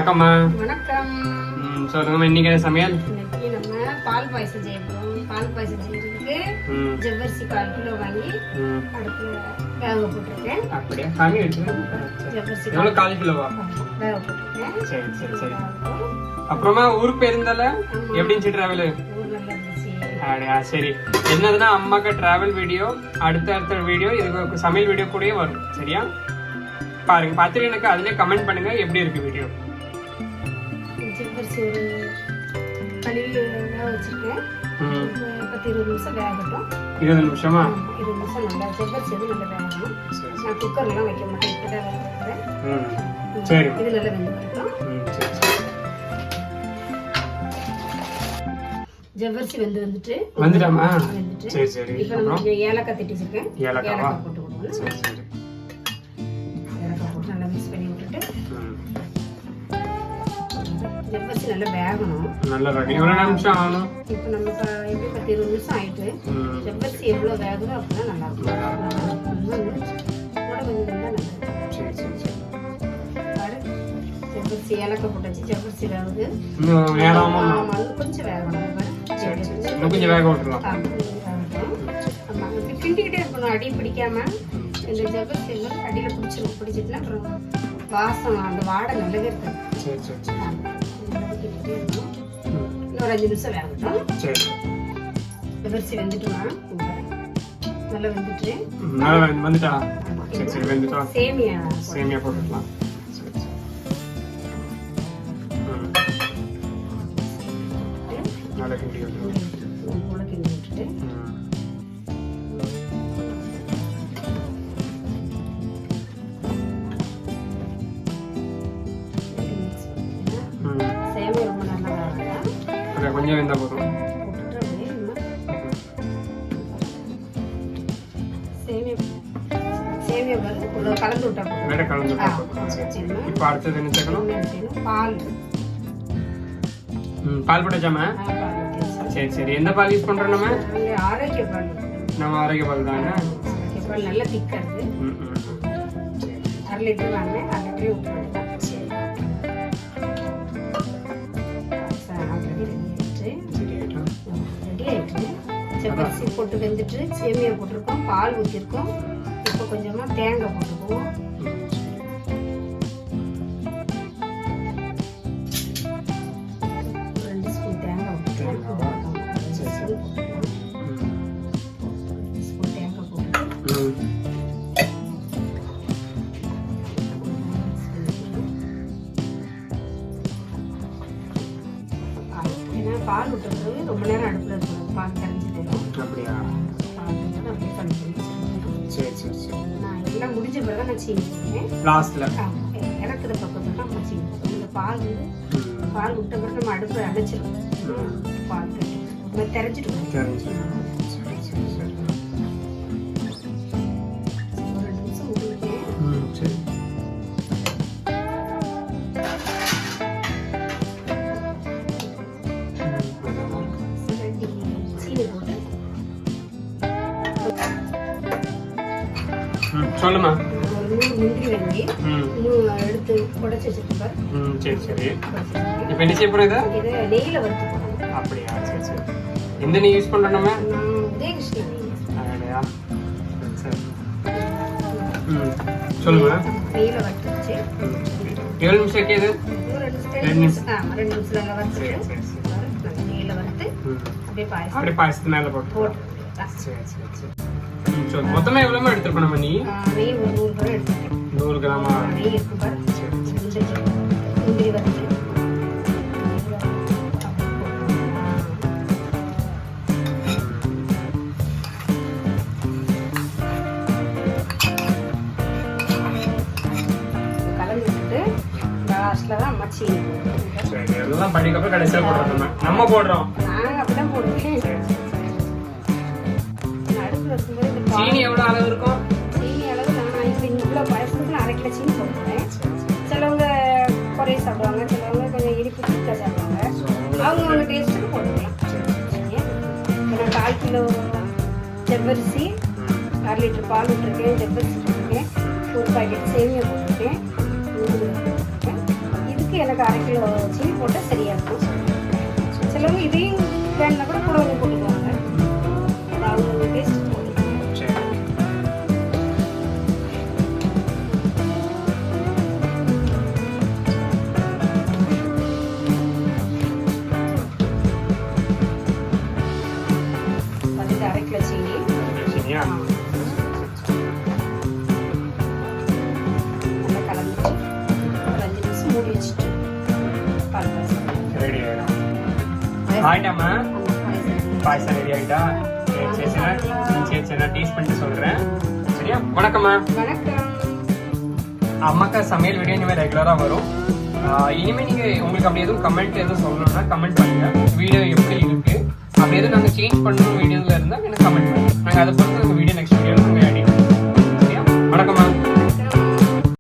வணக்கம்மா. வணக்கம். சொல்லுங்கம்மா, இன்னைக்கு என்ன சமையல்? இன்னைக்கு நம்ம பால் பாயசம் செய்ய போறோம். பால் பாயசம் செய்யறதுக்கு ஜவ்வரிசி 1/4 கிலோ வாங்கி அடுப்புல வேக போட்டிருக்கேன். அப்படியே காமி வச்சிருக்கேன். ஜவ்வரிசி எவ்வளவு 1/4 கிலோவா? வேக போட்டிருக்கேன். சரி சரி சரி. அப்புறமா ஊருக்கு போயிருந்தால எப்படின்னு டிராவல்? அப்படியா, சரி. என்னதுன்னா அம்மாக்கு டிராவல் வீடியோ, அடுத்த வீடியோ, இதுக்கு சமையல் வீடியோ கூடயே வரும். சரியா? பாருங்க, பார்த்துட்டு எனக்கு அதுலயே கமெண்ட் பண்ணுங்க எப்படி இருக்கு வீடியோ. ஜவ்வரிசி ஒரு கழுவி வேக வச்சிருக்கேன். 10-20 நிமிஷம் வேகட்டும். 20 நிமிஷமா? 20 நிமிஷம் நல்லா ஜவ்வரிசி நல்லா வேகணும். நான் குக்கர்லாம் வைக்க மாட்டேன், இப்பதான் வேகிறேன். சரி, இது நல்லா வெந்து வரட்டும். ஜவ்வரிசி வந்துட்டாமா? சரி சரி. இப்போ நம்ம ஏலக்காய் தட்டி வச்சிருக்கேன். ஏலக்காய் போட்டு விடுவோம். சரி சரி. ஏலக்காய் போட்டு நல்லா மிக்ஸ் பண்ணி விட்டுட்டு ஜவ்வரிசி நல்லா வேகணும். நல்லா வேகணும். எவ்வளவு நிமிஷம் ஆகணும்? இப்போ நம்ம எப்படி 10-20 நிமிஷம் ஆயிட்டு ஜவ்வரிசி எவ்வளவு வேகுதோ அப்பதான் நல்லா இருக்கும். கூட கொஞ்சம் நல்லா நல்லா. சரி சரி சரி. ஜவ்வரிசி ஏலக்காய் போட்டாச்சு. ஜவ்வரிசி வேகுது. கொஞ்சம் வேகணும். கொஞ்சம் வேக விட்டுலாம். கிண்டிக்கிட்டே இருக்கணும், அடி பிடிக்காம. இந்த ஜவ்வரிசி அடியில பிடிச்சிட்டுனா அப்புறம் வாசம் அந்த வாடை நல்லாவே இருக்காது. சரி சரி சரி. இன்னொரு 5 நிமிஷம் வேகட்டும். சரி. ஜவ்வரிசி வெந்துட்டுமா? நல்லா வெந்துட்டு வந்துட்டா? சரி சரி, வெந்துட்டா. சேமியா போட்டுக்கலாம். நல்லா கிண்டி விட்டுட்டு சேமியா ரொம்ப நல்லா வேகணும். கொஞ்சம் வெந்தா போதும். சேமியா கலந்து விட்டா போதும். வேற கலந்து விட்டா போதும். சரி சரி. இப்போ அடுத்தது என்ன சேர்க்கணும்? பால். பால் போட்டாச்சாமா? சரி சரி. எந்த பால் யூஸ் பண்றோம் நம்ம? ஆரோக்கிய பால். நம்ம ஆரோக்கிய பால் தானே? ஆரோக்கிய பால் நல்ல திக்கா இருக்கு. 1/2 லிட்டர் வாங்கினேன். 1/2 லிட்டர் ஊற்றிட்டேன். ரெடி ஆயிட்டு ஜவ்வரிசி போட்டு வெந்துட்டு சேமியா போட்டிருக்கோம், பால் ஊற்றிருக்கோம். இப்போ கொஞ்சமா தேங்காய் போட்டுக்குவோம். பால் விட்டுறது ரொம்ப நேரம் அடுப்புல இருக்கணும். பால் கரைஞ்சி தரும். அப்படியா? அப்படியே பண்ணி சரி சரி சரி. நான் எல்லாம் முடிஞ்ச பிறகு நான் சீனி போடுவேன் லாஸ்ட்ல. இறக்குற பக்கத்துல நம்ம சீனி போடுவோம். இந்த பால் விட்ட பிறகு நம்ம அடுப்பு அடைச்சிடும். பால் நம்ம தெரிஞ்சிடுவோம். ஒரு 2 நிமிஷம் விட்டுருக்கேன். சரி. சொல்லுமா. ஒரு 100 முந்திரி வாங்கி எடுத்து உடைச்சு வச்சிருக்கேன். சரி சரி. இப்போ என்ன செய்ய போறோம்? இதை நெய்யில வறுத்து போடணும். அப்படியா? சரி சரி. எந்த நெய் யூஸ் பண்றோம் நம்ம? உதயகிருஷ்ண நெய். அப்படியா? சரி. சொல்லுமா. நெய்யில வறுத்து வச்சு எவ்வளவு நிமிஷம் வைக்கிறது? 2 நிமிஷம். 2 நிமிஷம் வறுத்து நெய்யில வறுத்து அப்படியே பாயசத்து மேல போட்டு. சரி சரி சரி. மொத்தமா எவ்வளவு எடுத்துருக்கோம் நம்ம? நெய் ஒரு 100 கிராம் எடுத்துருக்கேன். 100 கிராமா? நெய் இருக்கு பாரு. முந்திரி வறுத்து கலந்து விட்டுட்டு லாஸ்ட்ல தான் மச்சி. சரி, எல்லாம் படிக்கப்புறம் கடைசியா போடுறோம். நம்ம போடுறோம். நாங்க அப்படிதான் போடுவோம். சீனி எவ்வளவு அளவு இருக்கும்? சீனி அளவு நான் இப்போ இவ்வளோ பாயசத்துக்கு 1/2 கிலோ சீனி போடுறேன். சிலவங்க குறைய சாப்பிடுவாங்க, சிலவங்க கொஞ்சம் இனிப்பு திக்காக சாப்பிடுவாங்க. அவங்க டேஸ்ட்டுக்கு போட்டுக்கலாம். இப்போ நான் 1/4 கிலோ ஜவ்வரிசி, 1/2 லிட்டர் பால் விட்டுருக்கேன், ஜவ்வரிசி போட்டிருக்கேன், ஒரு பாக்கெட் சேமியா போட்டிருக்கேன், இதுக்கு இதுக்கு எனக்கு 1/2 கிலோ சீனி போட்டால் சரியாக இருக்கும். சிலவங்க இதையும் வேணுன்னா கூட கூட கொஞ்சம் போட்டுக்குவாங்க. அது அவங்க டேஸ்ட் போட்டு. சரி. அது 1/2 கிலோ சீனி. சரியா? நல்லா கலந்து ஒரு 5 நிமிஷம் மூடி வச்சுட்டு பால் பாயசம். ரெடி ஆயிடும். ஆயிட்டாமா? பாயசம் ரெடி ஆயிட்டா? சரி நான் டேஸ்ட் பண்ணிட்டு சொல்றேன். சரியா? வணக்கம்மா. வணக்கம். அம்மாக்கா சமையல் வீடியோ இனிமேல் ரெகுலரா வரும். இனிமே நீங்க உங்களுக்கு அப்படி எதுவும் கமெண்ட் எதுவும் சொல்லணும்னா கமெண்ட் பண்ணுங்க. வீடியோ எப்படி இருக்கு அப்படி எதுவும் நாங்க சேஞ்ச் பண்ணணும் வீடியோல இருந்தா எனக்கு கமெண்ட் பண்ணுங்க. நாங்க அதை பொறுத்து